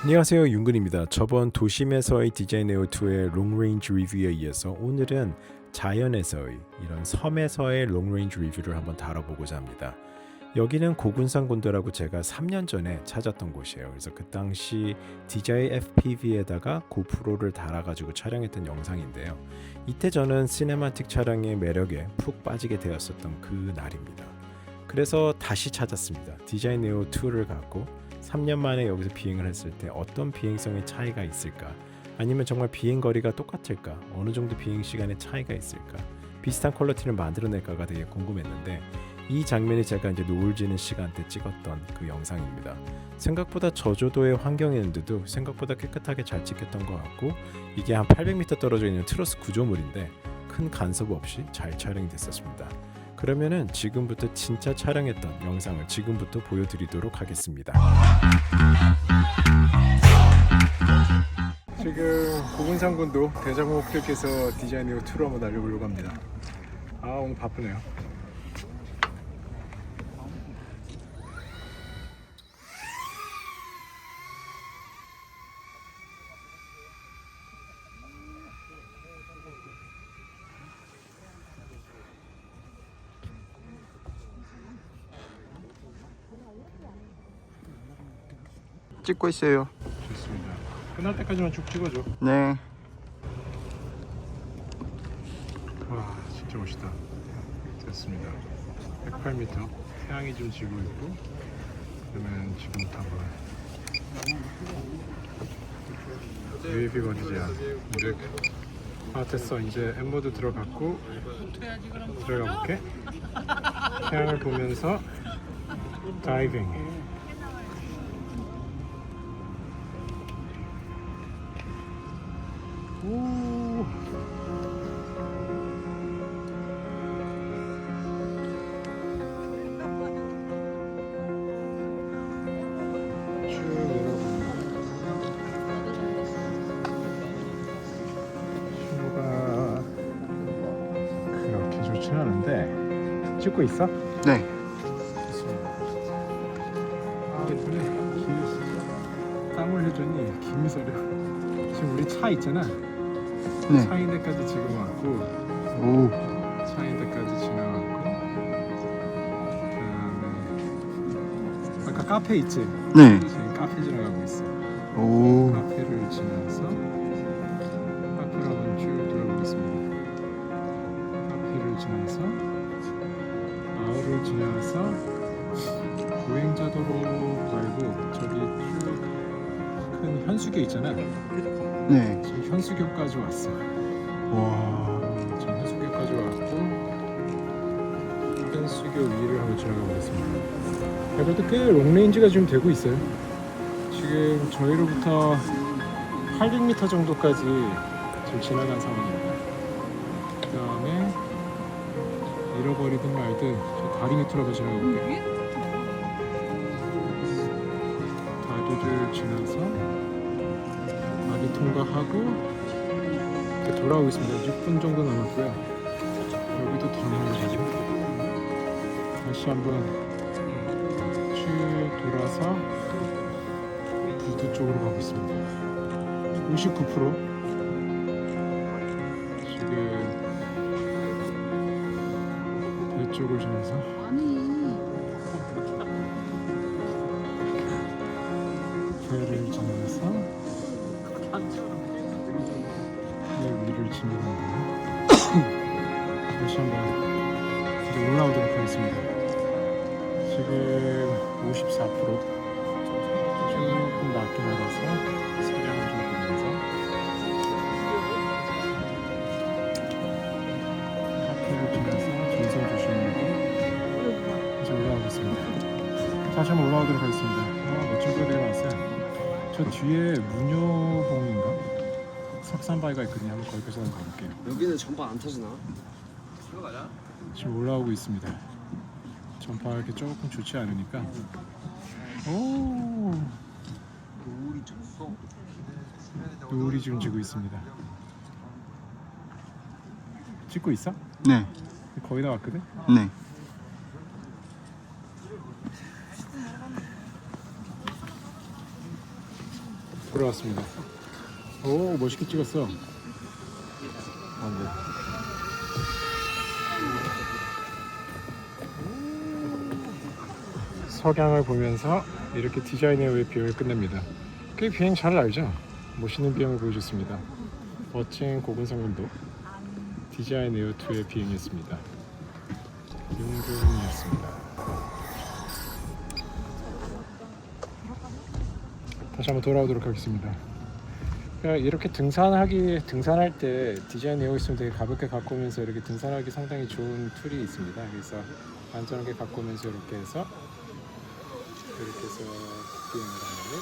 안녕하세요, 윤근입니다. 저번 도심에서의 디자인 에어2의 롱레인지 리뷰에 이어서 오늘은 자연에서의 이런 섬에서의 롱레인지 리뷰를 한번 다뤄보고자 합니다. 여기는 고군산 곤도라고 제가 3년 전에 찾았던 곳이에요. 그래서 그 당시 DJI FPV에다가 고프로를 달아가지고 촬영했던 영상인데요. 이때 저는 시네마틱 촬영의 매력에 푹 빠지게 되었었던 그 날입니다. 그래서 다시 찾았습니다. 디자인 네오2를 갖고 3년 만에 여기서 비행을 했을 때 어떤 비행성의 차이가 있을까? 아니면 정말 비행 거리가 똑같을까? 어느 정도 비행 시간의 차이가 있을까? 비슷한 퀄리티를 만들어낼까가 되게 궁금했는데 이 장면이 제가 이제 노을 지는 시간대 찍었던 그 영상입니다. 생각보다 저조도의 환경이었는데도 생각보다 깨끗하게 잘 찍혔던 것 같고 이게 한 800m 떨어져 있는 트러스 구조물인데 큰 간섭 없이 잘 촬영이 됐었습니다. 그러면은 지금부터 진짜 촬영했던 영상을 지금부터 보여드리도록 하겠습니다. 지금 고군산군도 대자공 목적에서 디자인 네오2로 한번 날려보려고 합니다. 아, 오늘 바쁘네요. 찍고 있어요. 좋습니다. 끝날 때까지만 쭉 찍어줘. 네. 와, 진짜 멋있다. 됐습니다. 108m. 태양이 좀 지고 있고 그러면 지금부터 한번 UAV가 어디지야? 200. 아, 됐어. 이제 M모드 들어갔고 들어가 볼게. 태양을 보면서 다이빙. 오. 신호가 그렇게 좋진 않은데 찍고 있어? 네. 아, 이번에 땀을 해줬니? 김이 서려. 지금 우리 차 있잖아. 네. 차인 데까지 지금 왔고 오. 차인 데까지 지나왔고 그다음에 아까 카페 있지? 네. 지금 카페 지나가고 있어. 오. 카페를 지나서 카페를 한번 쭉 돌아보겠습니다. 카페를 지나서 마을을 지나서 보행자도로 말고 저기 쭉 큰 현수교 있잖아. 네. 지금 현수교까지 왔어. 와. 지금 현수교까지 왔고 현수교 위를 한번 지나가 보겠습니다. 그래도 꽤 롱레인지가 지금 되고 있어요. 지금 저희로부터 800m 정도까지 지금 지나간 상황입니다. 그 다음에 잃어버리든 말든 저 다리 밑으로 한번 지나가 볼게요. 다리를 지나서 다리 통과하고 이렇게 돌아오고 있습니다. 6분 정도 남았고요. 여기도 더 남아가지고 다시 한번 쭉 돌아서 부두 쪽으로 가고 있습니다. 59% 지금 배 쪽을 지나서 배를 지나서 배 위를 지나는데요. 다시 한번 이제 올라오도록 하겠습니다. 지금 54% 조금 낮게 나가서 차량을 좀 보면서 카페를 지나서 전선 조심하고 이제 올라오고 있습니다. 다시 한번 올라오도록 하겠습니다. 아, 멋진 분들이 많았어요. 저 뒤에 문효봉인가? 석산바위가 있거든요. 한번 거기까지 한번 가볼게요. 여기는 전파 안 터지나? 지금 올라오고 있습니다. 전파가 이렇게 조금 좋지 않으니까. 오, 노을이 졌어. 노을이 지금 지고 있습니다. 찍고 있어? 네. 거의 다 왔거든? 네. 돌아왔습니다. 오, 멋있게 찍었어. 안 돼. 석양을 보면서 이렇게 디자이너의 비행을 끝냅니다. 꽤 비행 잘 알죠? 멋있는 비행을 보여줬습니다. 멋진 고근성님도 디자인 에어2의 비행이었습니다. 윤근이었습니다. 다시 한번 돌아오도록 하겠습니다. 그러니까 이렇게 등산할 때 디자인 에어 있으면 되게 가볍게 갖고 오면서 이렇게 등산하기 상당히 좋은 툴이 있습니다. 그래서 안전하게 갖고 오면서 이렇게 해서 비행을 하면